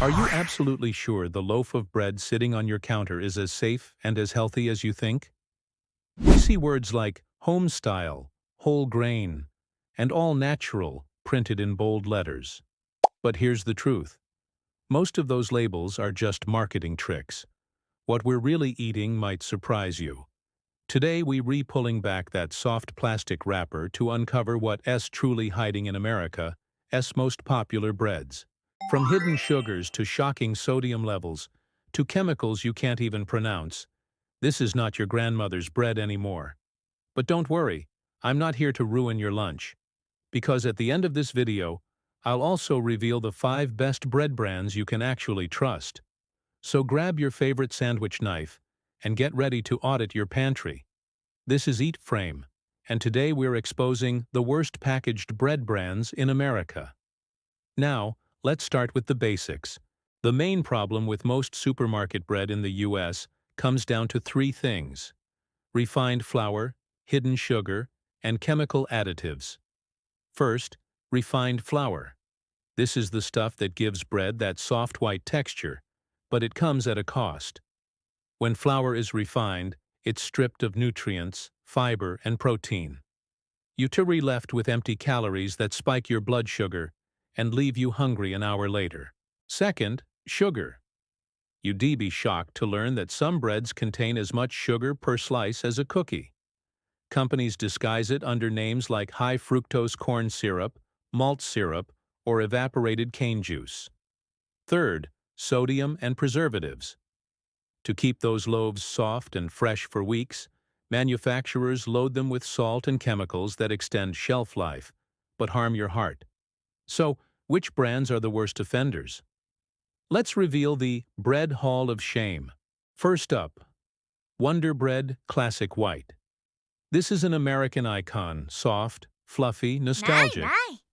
Are you absolutely sure the loaf of bread sitting on your counter is as safe and as healthy as you think? We see words like home style, whole grain, and all natural printed in bold letters. But here's the truth. Most of those labels are just marketing tricks. What we're really eating might surprise you. Today we re-pulling back that soft plastic wrapper to uncover what's truly hiding in America's most popular breads. From hidden sugars to shocking sodium levels, to chemicals you can't even pronounce, this is not your grandmother's bread anymore. But don't worry, I'm not here to ruin your lunch. Because at the end of this video, I'll also reveal the 5 best bread brands you can actually trust. So grab your favorite sandwich knife and get ready to audit your pantry. This is EatFrame, and today we're exposing the worst packaged bread brands in America. Now, let's start with the basics. The main problem with most supermarket bread in the US comes down to 3 things: refined flour, hidden sugar, and chemical additives. First, refined flour. This is the stuff that gives bread that soft white texture, but it comes at a cost. When flour is refined, it's stripped of nutrients, fiber, and protein. You're left with empty calories that spike your blood sugar and leave you hungry an hour later. Second, sugar. You'd be shocked to learn that some breads contain as much sugar per slice as a cookie. Companies disguise it under names like high fructose corn syrup, malt syrup, or evaporated cane juice. Third, sodium and preservatives. To keep those loaves soft and fresh for weeks, manufacturers load them with salt and chemicals that extend shelf life, but harm your heart. So, which brands are the worst offenders? Let's reveal the Bread Hall of Shame. First up, Wonder Bread Classic White. This is an American icon, soft, fluffy, nostalgic,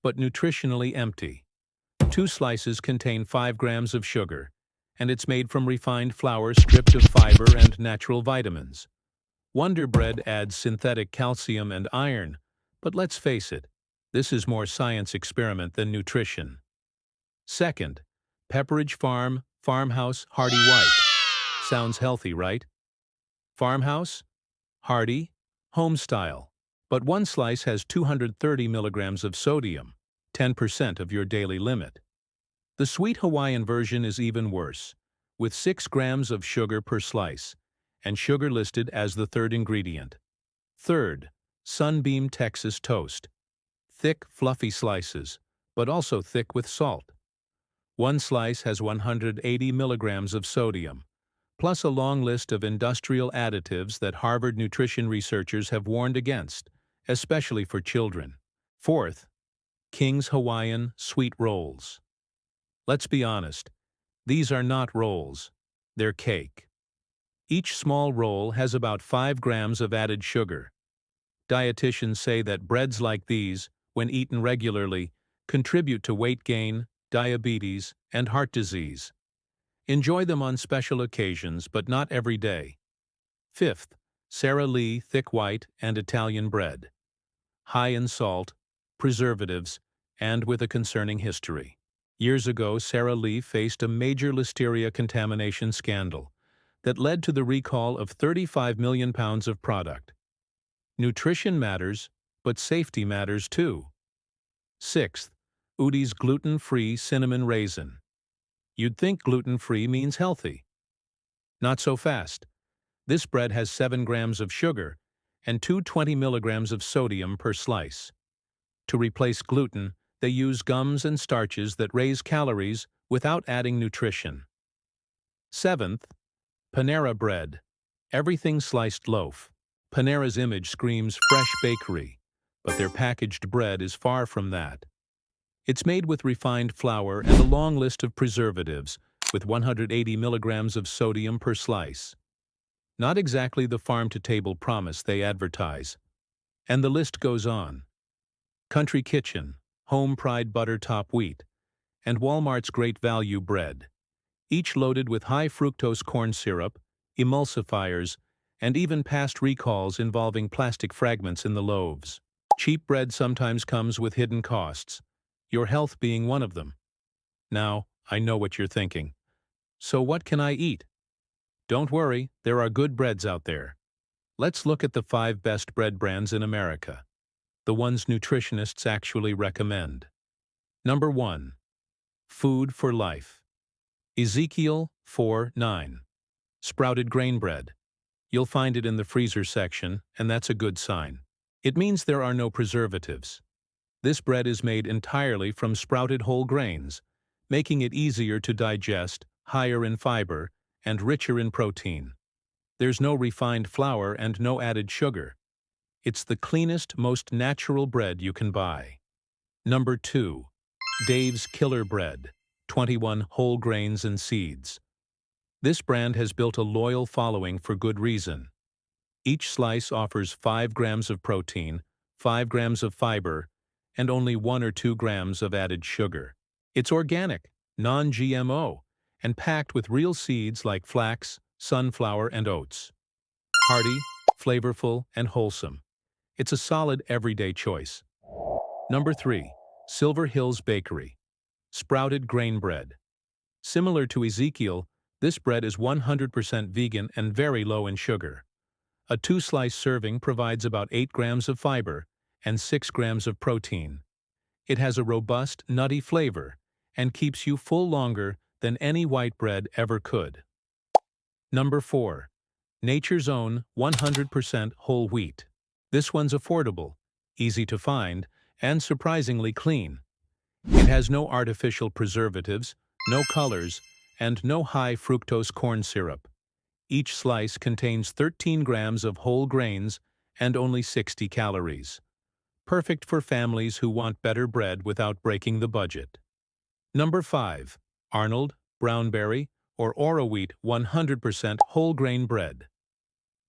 but nutritionally empty. 2 slices contain 5 grams of sugar, and it's made from refined flour stripped of fiber and natural vitamins. Wonder Bread adds synthetic calcium and iron, but let's face it, this is more science experiment than nutrition. Second, Pepperidge Farm Farmhouse Hearty White. Sounds healthy, right? Farmhouse? Hearty? Home style. But 1 slice has 230 milligrams of sodium, 10% of your daily limit. The sweet Hawaiian version is even worse, with 6 grams of sugar per slice, and sugar listed as the 3rd ingredient. Third, Sunbeam Texas Toast. Thick, fluffy slices, but also thick with salt. 1 slice has 180 milligrams of sodium, plus a long list of industrial additives that Harvard nutrition researchers have warned against, especially for children. Fourth, King's Hawaiian Sweet Rolls. Let's be honest, these are not rolls, they're cake. Each small roll has about 5 grams of added sugar. Dietitians say that breads like these, when eaten regularly, contribute to weight gain, diabetes, and heart disease. Enjoy them on special occasions, but not every day. Fifth, Sara Lee Thick White and Italian Bread. High in salt, preservatives, and with a concerning history. Years ago, Sara Lee faced a major listeria contamination scandal that led to the recall of 35 million pounds of product. Nutrition matters, but safety matters too. Sixth, Udi's Gluten-Free Cinnamon Raisin. You'd think gluten-free means healthy. Not so fast. This bread has 7 grams of sugar and 220 milligrams of sodium per slice. To replace gluten, they use gums and starches that raise calories without adding nutrition. Seventh, Panera Bread. Everything sliced loaf. Panera's image screams fresh bakery, but their packaged bread is far from that. It's made with refined flour and a long list of preservatives, with 180 milligrams of sodium per slice. Not exactly the farm-to-table promise they advertise. And the list goes on. Country Kitchen, Home Pride Butter Top Wheat, and Walmart's Great Value Bread, each loaded with high fructose corn syrup, emulsifiers, and even past recalls involving plastic fragments in the loaves. Cheap bread sometimes comes with hidden costs, your health being one of them. Now, I know what you're thinking. So what can I eat? Don't worry, there are good breads out there. Let's look at the 5 best bread brands in America, the ones nutritionists actually recommend. Number 1. Food for Life. Ezekiel 4:9. Sprouted grain bread. You'll find it in the freezer section, and that's a good sign. It means there are no preservatives. This bread is made entirely from sprouted whole grains, making it easier to digest, higher in fiber, and richer in protein. There's no refined flour and no added sugar. It's the cleanest, most natural bread you can buy. Number 2. Dave's Killer Bread, 21 whole grains and seeds. This brand has built a loyal following for good reason. Each slice offers 5 grams of protein, 5 grams of fiber, and only 1 or 2 grams of added sugar. It's organic, non-GMO, and packed with real seeds like flax, sunflower, and oats. Hearty, flavorful, and wholesome. It's a solid everyday choice. Number 3. Silver Hills Bakery. Sprouted grain bread. Similar to Ezekiel, this bread is 100% vegan and very low in sugar. A 2-slice serving provides about 8 grams of fiber and 6 grams of protein. It has a robust, nutty flavor and keeps you full longer than any white bread ever could. Number 4. Nature's Own 100% whole wheat. This one's affordable, easy to find, and surprisingly clean. It has no artificial preservatives, no colors, and no high fructose corn syrup. Each slice contains 13 grams of whole grains and only 60 calories. Perfect for families who want better bread without breaking the budget. Number 5. Arnold, Brownberry, or Oro Wheat 100% whole grain bread.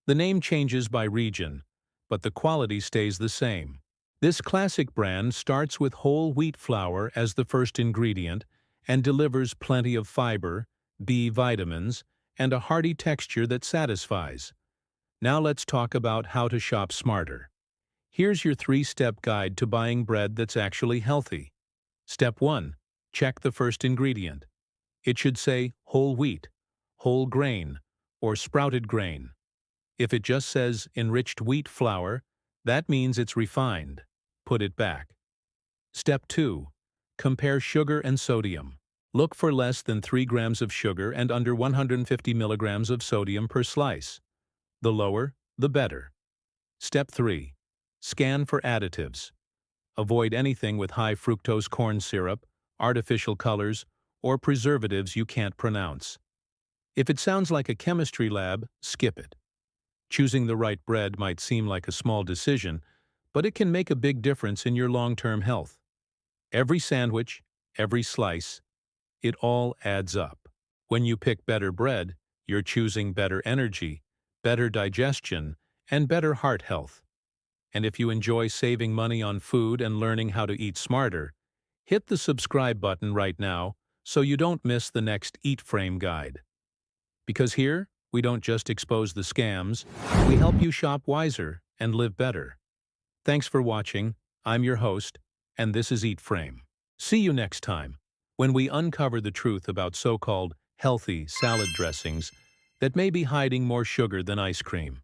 The name changes by region, but the quality stays the same. This classic brand starts with whole wheat flour as the first ingredient and delivers plenty of fiber, B vitamins, and a hearty texture that satisfies. Now let's talk about how to shop smarter. Here's your 3-step guide to buying bread that's actually healthy. Step 1. Check the first ingredient. It should say whole wheat, whole grain, or sprouted grain. If it just says enriched wheat flour, that means it's refined. Put it back. Step 2. Compare sugar and sodium. Look for less than 3 grams of sugar and under 150 milligrams of sodium per slice. The lower, the better. Step 3. Scan for additives. Avoid anything with high fructose corn syrup, artificial colors, or preservatives you can't pronounce. If it sounds like a chemistry lab, skip it. Choosing the right bread might seem like a small decision, but it can make a big difference in your long-term health. Every sandwich, every slice, it all adds up. When you pick better bread, you're choosing better energy, better digestion, and better heart health. And if you enjoy saving money on food and learning how to eat smarter, hit the subscribe button right now so you don't miss the next EatFrame guide. Because here, we don't just expose the scams, we help you shop wiser and live better. Thanks for watching. I'm your host, and this is EatFrame. See you next time, when we uncover the truth about so-called healthy salad dressings that may be hiding more sugar than ice cream.